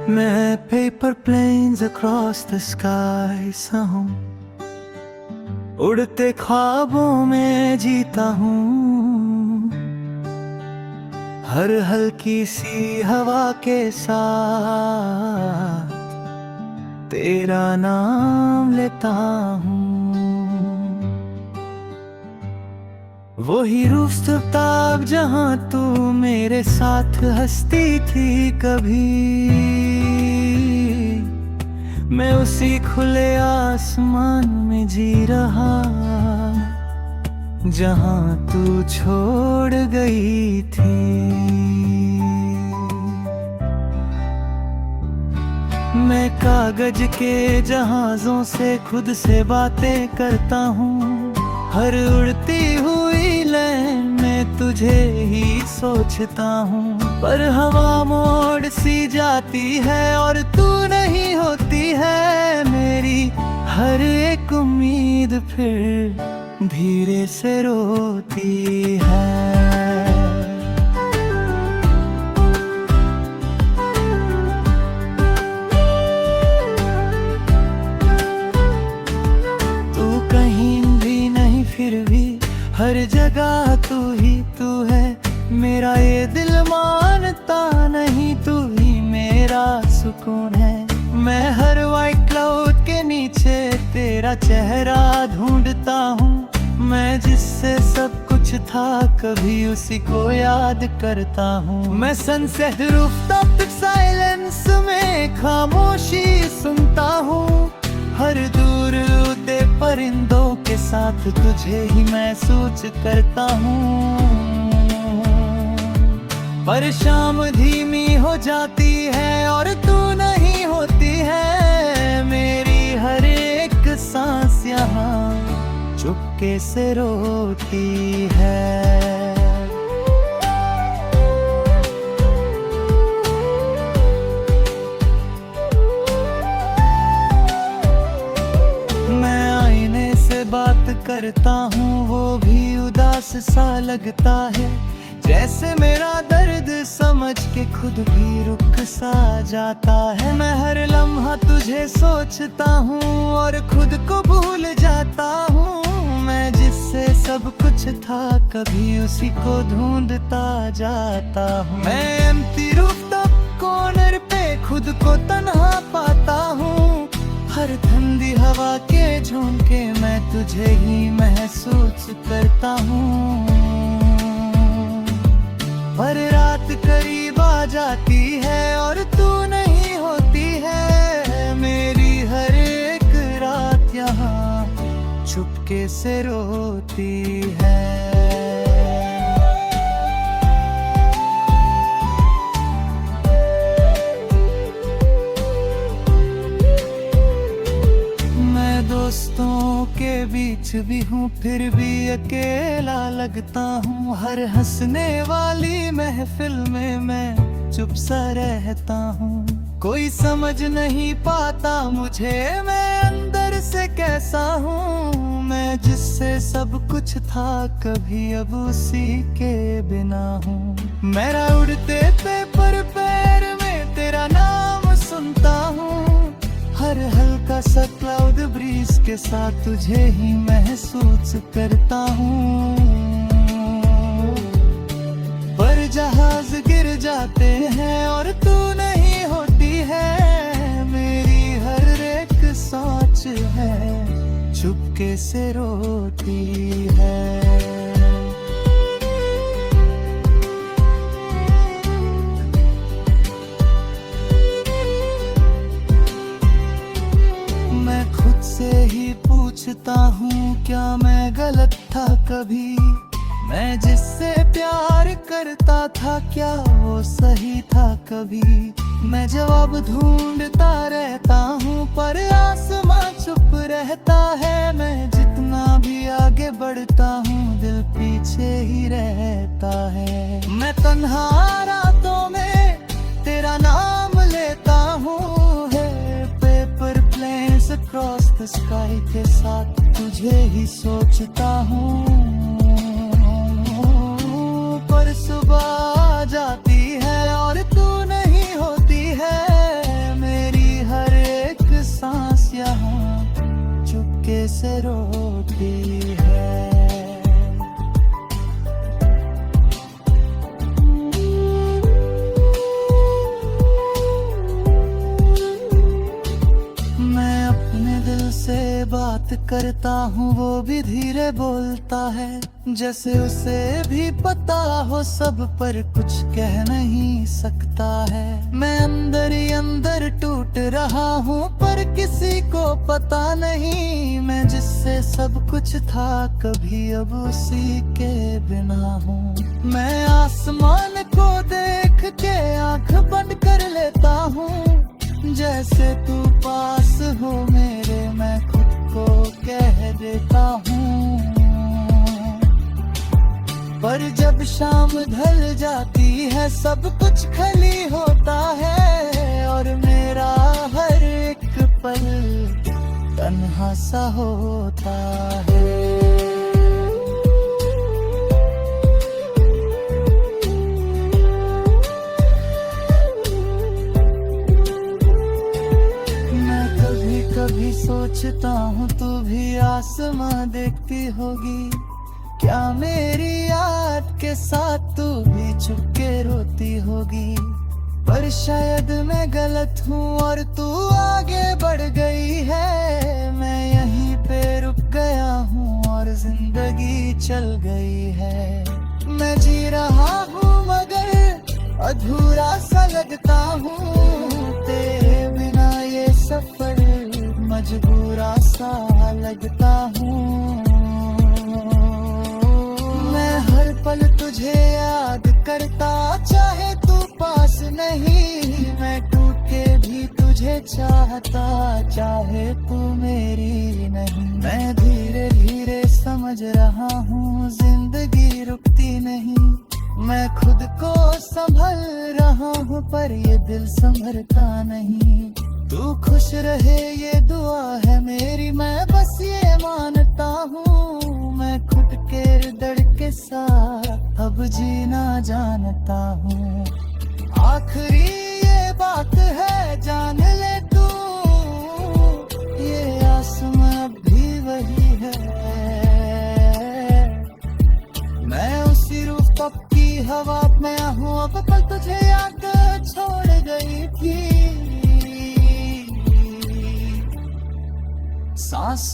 मैं paper planes across the sky सा हूँ, उड़ते ख्वाबों में जीता हूँ। हर हल्की सी हवा के साथ तेरा नाम लेता हूँ। वही रूफ़टॉप जहाँ तू मेरे साथ हंसती थी कभी, मैं उसी खुले आसमान में जी रहा जहाँ तू छोड़ गई थी। मैं कागज के जहाजों से खुद से बातें करता हूँ, हर उड़ती हुई लहर में तुझे ही सोचता हूँ। पर हवा मोड़ सी जाती है और तू नहीं होती है मेरी हर एक उम्मीद फिर धीरे से रोती है। फिर भी हर जगह तू ही तू है, मेरा ये दिल मानता नहीं, तू ही मेरा सुकून है। मैं हर वाइट क्लाउड के नीचे तेरा चेहरा ढूंढता हूँ, मैं जिससे सब कुछ था कभी उसी को याद करता हूँ। मैं सनसेट रूफटॉप साइलेंस में खामोशी सुनता हूँ, हर दूर उड़ते परिंदों के साथ तुझे ही महसूस करता हूँ। पर शाम धीमी हो जाती है और तू नहीं होती है, मेरी हर एक सांस यहाँ चुपके से रोती है। बात करता हूँ वो भी उदास सा लगता है, जैसे मेरा दर्द समझ के खुद भी रुक सा जाता है। मैं हर लम्हा तुझे सोचता हूँ और खुद को भूल जाता हूँ, मैं जिससे सब कुछ था कभी उसी को ढूंढता जाता हूँ। मैं एम्प्टी रूफटॉप कॉर्नर पे खुद को तन्हा पाता हूँ, हर ठंडी हवा के झोंके मैं तुझे ही महसूस करता हूँ। पर रात करीब आ जाती है और तू नहीं होती है, मेरी हर एक रात यहाँ चुपके से रोती है। दोस्तों के बीच भी हूँ फिर भी अकेला लगता हूँ, हर हंसने वाली महफिल में मैं चुप सा रहता हूँ। कोई समझ नहीं पाता मुझे मैं अंदर से कैसा हूँ, मैं जिससे सब कुछ था कभी अब उसी के बिना हूँ। मेरा उड़ते पेपर पैर में तेरा नाम सुनता हूँ, हर हल्का सा क्लाउड ब्रीज के साथ तुझे ही महसूस करता हूँ। पर जहाज गिर जाते हैं और तू नहीं होती है, मेरी हर एक सोच है चुपके से रोती है। से ही पूछता हूँ क्या मैं गलत था कभी, मैं जिससे प्यार करता था क्या वो सही था कभी। मैं जवाब ढूंढता रहता हूँ पर आसमां चुप रहता है, मैं जितना भी आगे बढ़ता हूँ दिल पीछे ही रहता है। मैं तन्हा रातों में तेरा नाम लेता हूँ, paper planes across the sky के साथ तुझे ही सोचता हूँ। पर सुबह आ जाती है और तू नहीं होती है, चुपके से रोती है। मैं अपने दिल से बात करता हूँ, वो भी धीरे बोलता है, जैसे उसे भी पता हो सब पर कुछ कह नहीं सकता है। मैं अंदर ही अंदर टूट रहा हूँ पर किसी को पता नहीं, मैं जिससे सब कुछ था कभी अब उसी के बिना हूँ। मैं आसमान को देख के आंख बंद कर लेता हूँ, जैसे तू पास हो मेरे मैं खुद को कह देता हूँ। पर जब शाम ढल जाती है सब कुछ खाली होता है, और मेरा हर एक पल तन्हा सा होता है। कभी सोचता हूँ तू भी आसमां देखती होगी, क्या मेरी याद के साथ तू भी छुपके रोती होगी। पर शायद मैं गलत हूँ और तू आगे बढ़ गई है, मैं यहीं पे रुक गया हूँ और जिंदगी चल गई है। मैं जी रहा हूँ मगर अधूरा सा लगता हूँ, तेरे बिना ये सफर मजबूरा सा लगता हूँ। मैं हर पल तुझे याद करता, चाहे तू पास नहीं, मैं टूट के भी तुझे चाहता, चाहे तू मेरी नहीं। मैं धीरे धीरे समझ रहा हूँ जिंदगी रुकती नहीं, मैं खुद को संभल रहा हूँ पर ये दिल संभलता नहीं। तू खुश रहे ये दुआ है मेरी, मैं बस ये मानता हूँ। मैं खुद के दर्द के साथ अब जीना जानता हूँ। आखिरी ये बात है जान ले तू, ये आसमां अब भी वही है। मैं उसी रूफटॉप की हवा में हूँ, अब कल तुझे याद छोड़ गई थी। सांस